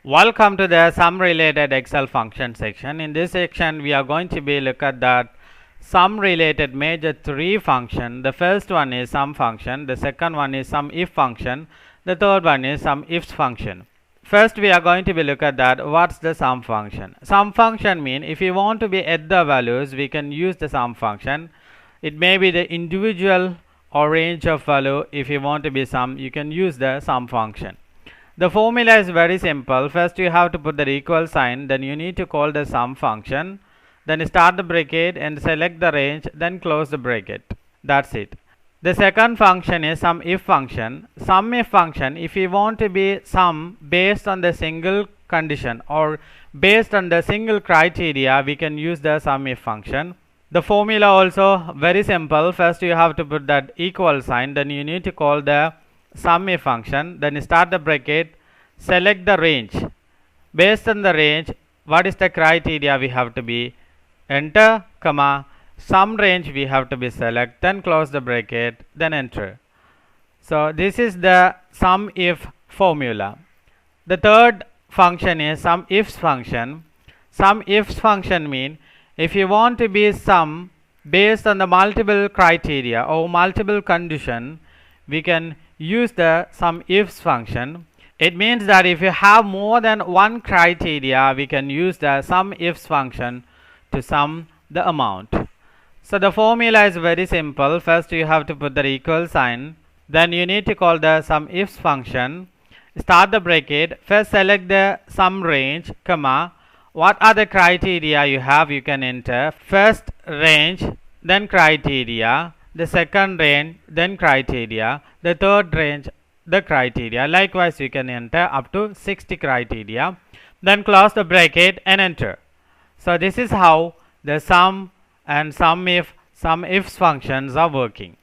Welcome to the sum related Excel function section. In this section we are going to be look at that sum related major three function. The first one is sum function, the second one is SUMIF function, the third one is SUMIFS function. First we are going to be look at that what's the sum function. Sum function mean if you want to be add the values we can use the sum function. It may be the individual or range of value. If you want to be sum you can use the sum function. The formula is very simple. First you have to put the equal sign, then you need to call the sum function, then start the bracket and select the range, then close the bracket. That's it. The second function is SUMIF function. SUMIF function, if you want to be sum based on the single condition or based on the single criteria, we can use the SUMIF function. The formula also very simple. First you have to put that equal sign, then you need to call the SUMIF function, then start the bracket, select the range. Based on the range, what is the criteria we have to be enter, comma, sum range we have to be select, then close the bracket, then enter. So this is the SUMIF formula. The third function is SUMIFS function. SUMIFS function mean if you want to be sum based on the multiple criteria or multiple condition, we can use the SUMIFS function. It means that if you have more than one criteria, we can use the SUMIFS function to sum the amount. So the formula is very simple. First you have to put the equal sign, then you need to call the SUMIFS function, start the bracket, first select the sum range, comma, what are the criteria you have, you can enter first range, then criteria, the second range, then criteria, the third range, the criteria. Likewise you can enter up to 60 criteria, then close the bracket and enter. So this is how the sum and SUMIFs functions are working.